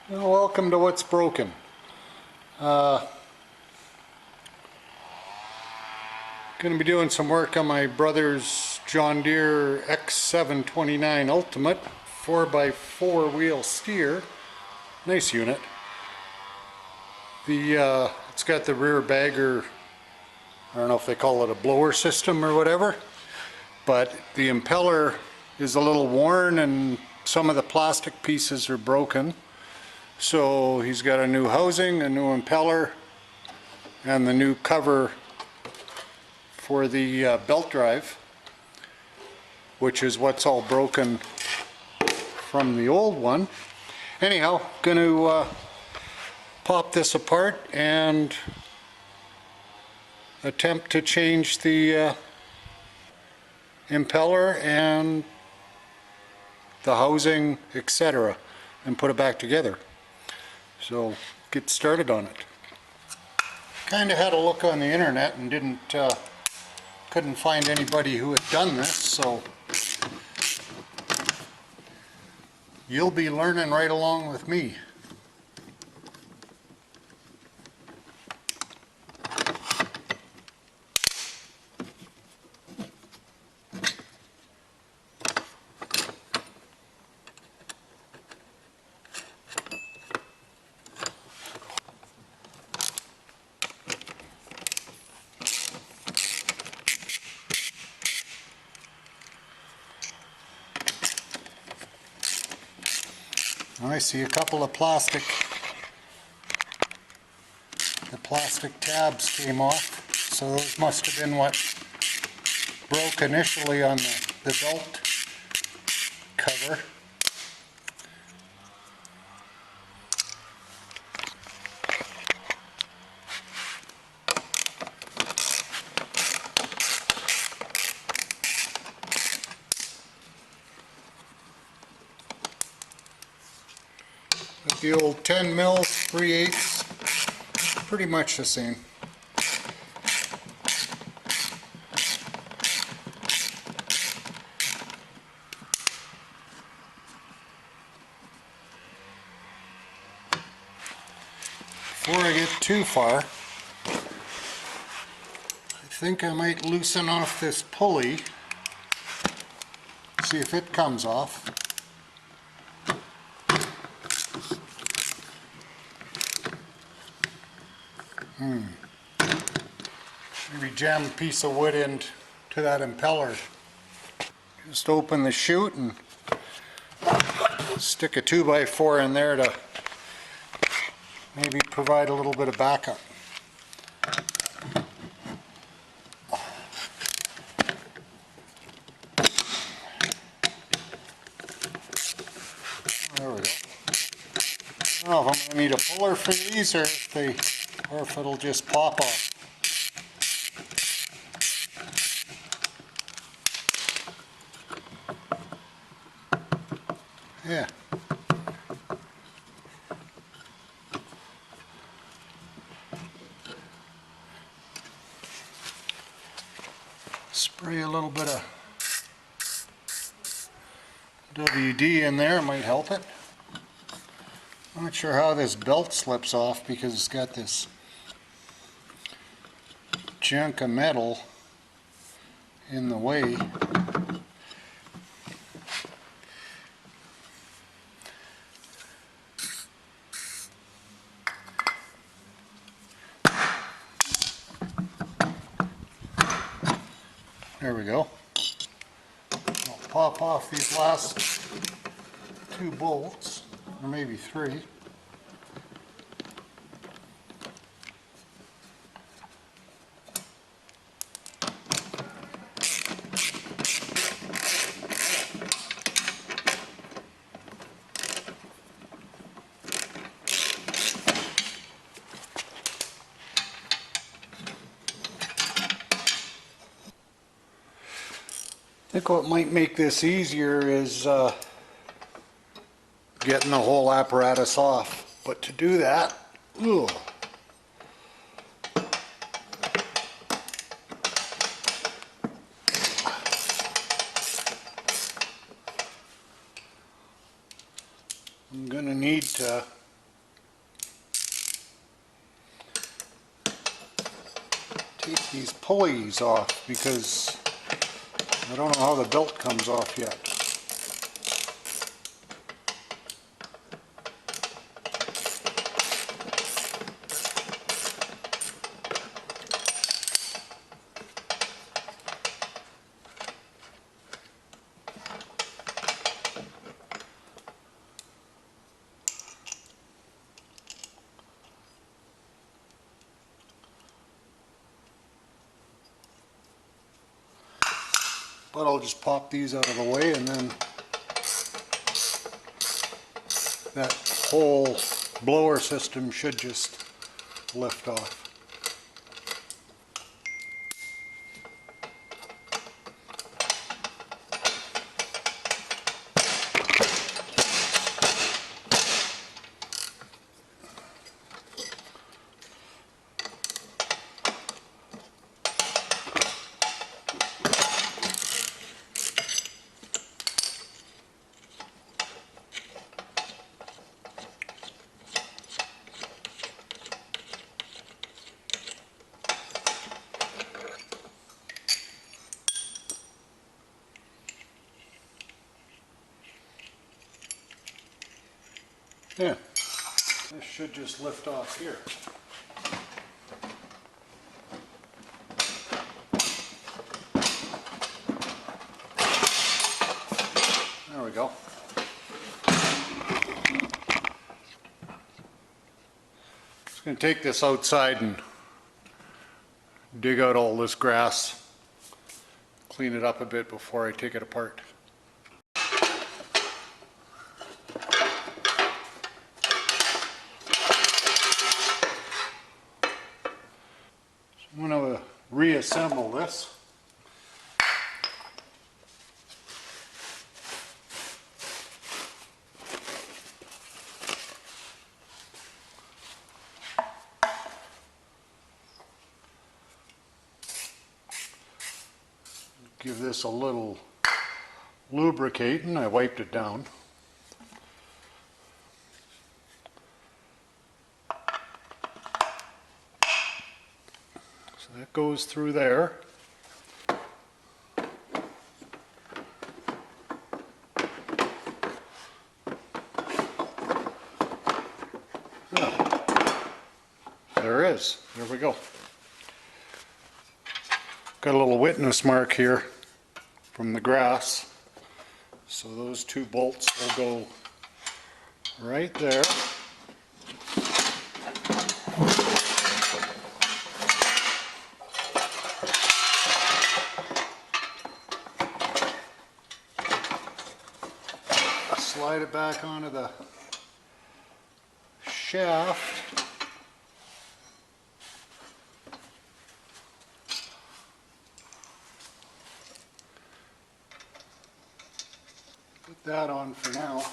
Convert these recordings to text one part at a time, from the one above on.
Well, welcome to What's Broken. Going to be doing some work on my brother's John Deere X729 Ultimate 4x4 wheel steer. Nice unit. It's got the rear bagger, I don't know if they call it a blower system or whatever, but the impeller is a little worn and some of the plastic pieces are broken. So he's got a new housing, a new impeller, and the new cover for the belt drive, which is what's all broken from the old one. Anyhow, going to pop this apart and attempt to change the impeller and the housing, etc., and put it back together. So get started on it. Kind of had a look on the internet and couldn't find anybody who had done this, so you'll be learning right along with me. I see a couple of plastic tabs came off, so those must have been what broke initially on the belt cover. With the old 10 mil 3/8, pretty much the same. Before I get too far, I think I might loosen off this pulley, see if it comes off. Maybe jam a piece of wood into that impeller. Just open the chute and stick a 2x4 in there to maybe provide a little bit of backup. There we go. I don't know if I'm going to need a puller for these or if it'll just pop off. Yeah. Spray a little bit of WD in there, might help it. I'm not sure how this belt slips off because it's got this chunk of metal in the way. There we go. I'll pop off these last 2 bolts, or maybe 3. I think what might make this easier is getting the whole apparatus off. But to do that, ugh, I'm going to need to take these pulleys off because I don't know how the belt comes off yet. But I'll just pop these out of the way, and then that whole blower system should just lift off. Yeah, this should just lift off here. There we go. Just going to take this outside and dig out all this grass, clean it up a bit before I take it apart. I'm going to reassemble this. Give this a little lubricating. I wiped it down. So that goes through there. There it is. There we go. Got a little witness mark here from the grass. So those two bolts will go right there. Slide it back onto the shaft. Put that on for now.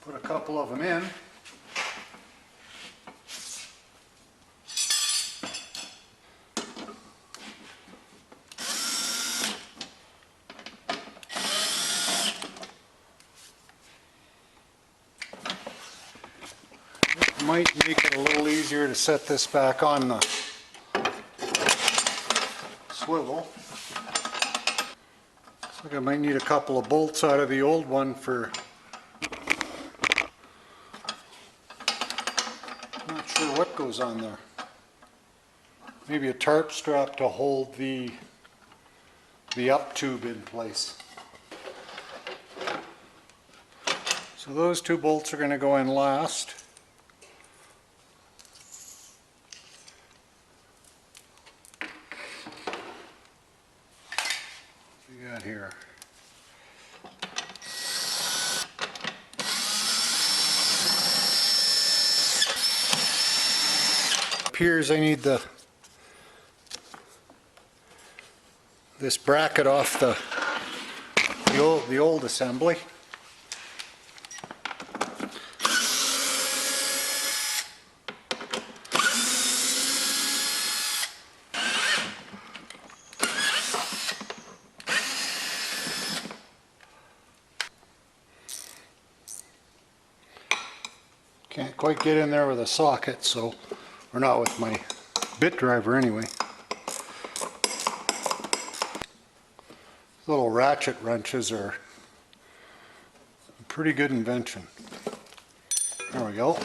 Put a couple of them in. Might make it a little easier to set this back on the swivel. Looks like I might need a couple of bolts out of the old one for, not sure what goes on there. Maybe a tarp strap to hold the up tube in place. So those two bolts are going to go in last. Here. Appears I need this bracket off the old assembly. Can't quite get in there with a socket, so, or not with my bit driver anyway. Little ratchet wrenches are a pretty good invention. There we go.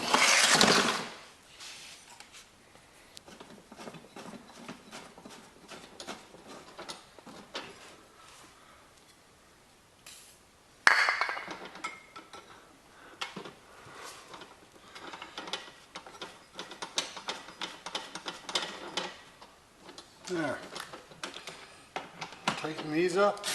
There. Tighten these up.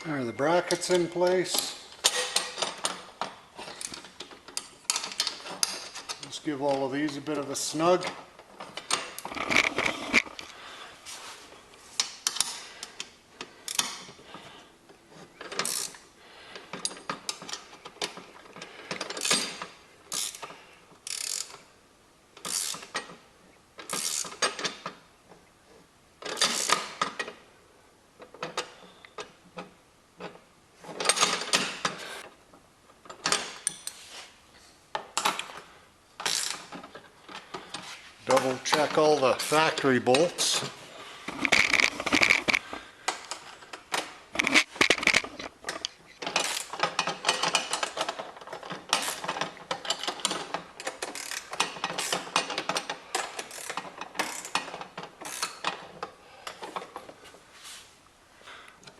There are the brackets in place. Just give all of these a bit of a snug. Double check all the factory bolts.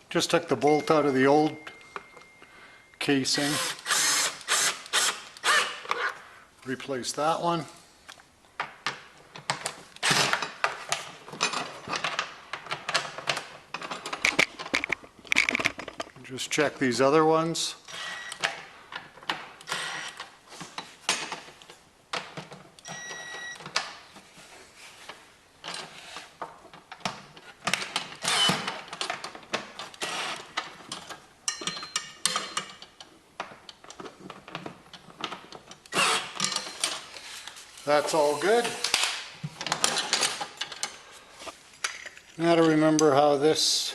Just took the bolt out of the old casing. Replace that one. Just check these other ones. That's all good. Now to remember how this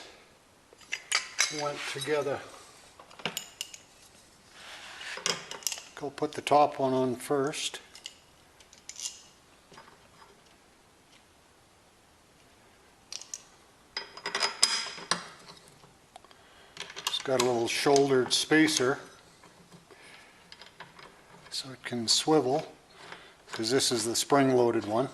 went together. Go put the top one on first. It's got a little shouldered spacer so it can swivel, because this is the spring-loaded one.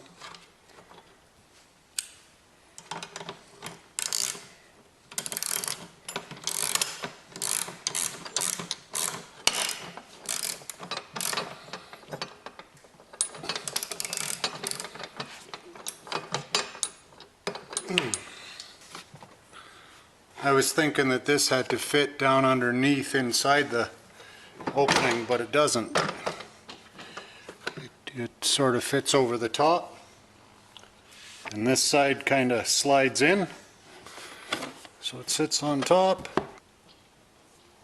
I was thinking that this had to fit down underneath inside the opening, but it doesn't. It sort of fits over the top, and this side kind of slides in, so it sits on top.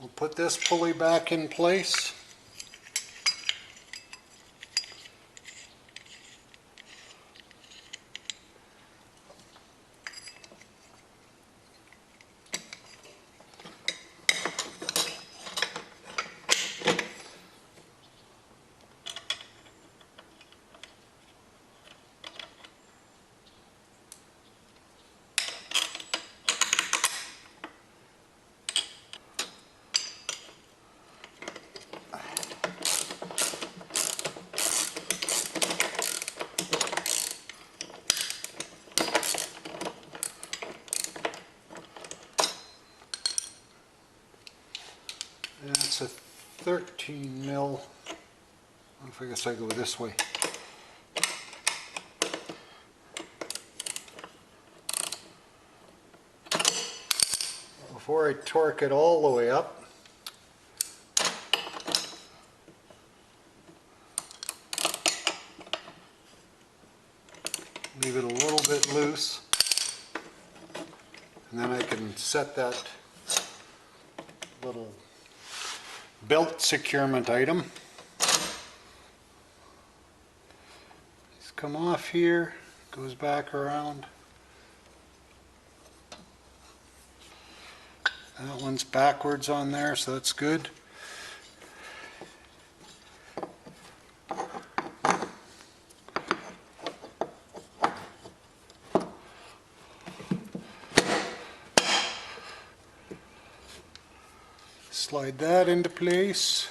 We'll put this pulley back in place. That's a 13 mil. I guess I go this way. before I torque it all the way up, leave it a little bit loose, and then I can set that little belt securement item. It's come off here, goes back around. That one's backwards on there, so that's good. Slide that into place.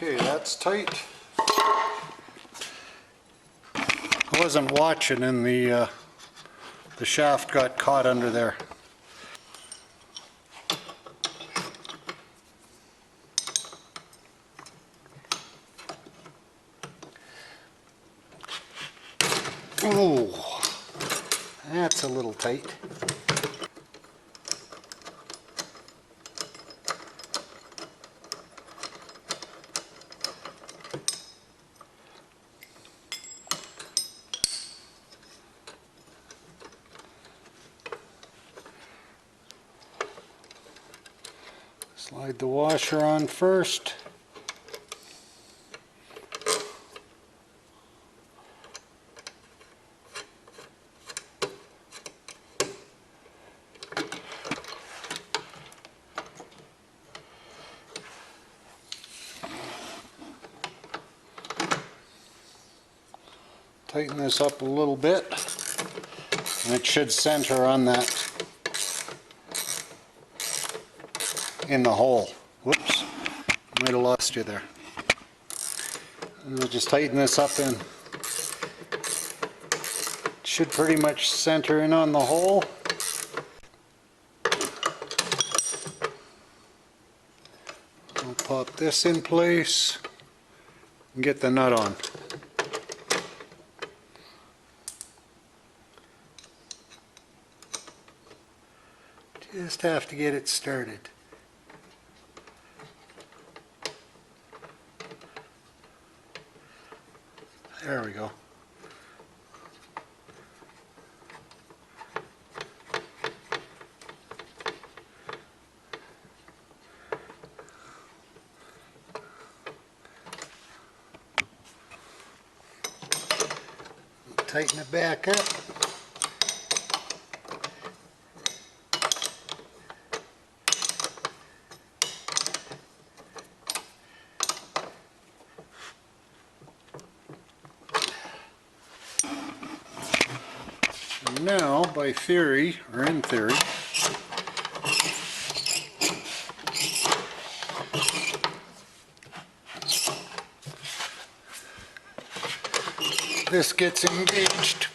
Okay, that's tight. I wasn't watching and the shaft got caught under there. Oh, that's a little tight. Slide the washer on first. Tighten this up a little bit, and it should center on that, in the hole. Whoops, might have lost you there. And we'll just tighten this up in. It should pretty much center in on the hole. I'll pop this in place and get the nut on. Just have to get it started. There we go. Tighten it back up. Now, by theory, or in theory, this gets engaged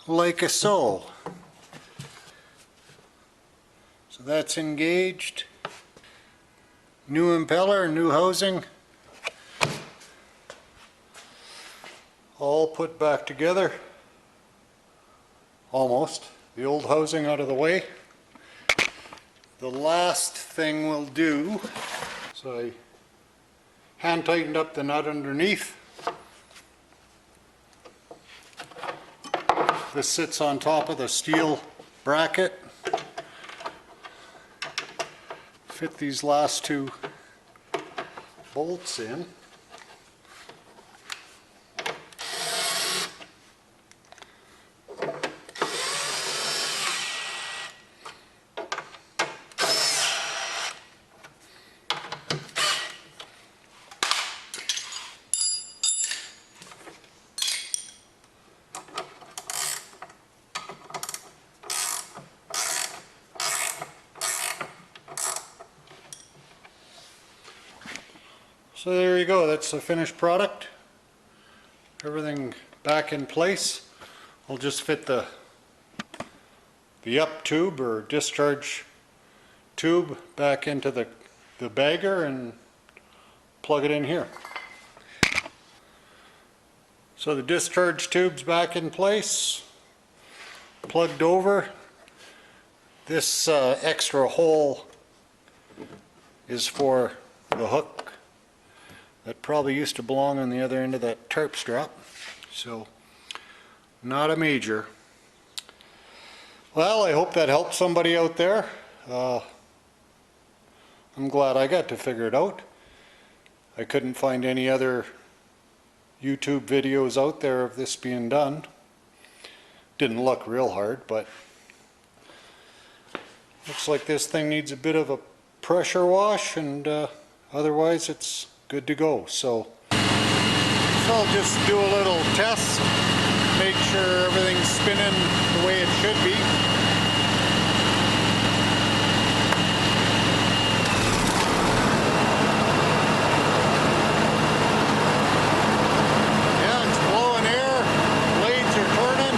like so. So that's engaged. New impeller, new housing, all put back together. Almost. The old housing out of the way. The last thing we'll do, so I hand tightened up the nut underneath. This sits on top of the steel bracket. Fit these last two bolts in. So there you go, that's the finished product. Everything back in place. I'll just fit the up tube or discharge tube back into the bagger and plug it in here. So the discharge tube's back in place, plugged over. This extra hole is for the hook that probably used to belong on the other end of that tarp strap. So not a major. Well, I hope that helped somebody out there. I'm glad I got to figure it out. I couldn't find any other YouTube videos out there of this being done. Didn't look real hard, but looks like this thing needs a bit of a pressure wash, and otherwise it's good to go. So I'll just do a little test, make sure everything's spinning the way it should be. Yeah, it's blowing air, blades are turning,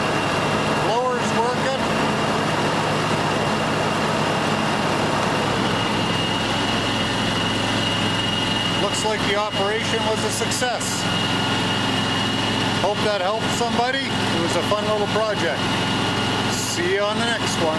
blower's working. Looks like the operation was a success. Hope that helped somebody. It was a fun little project. See you on the next one.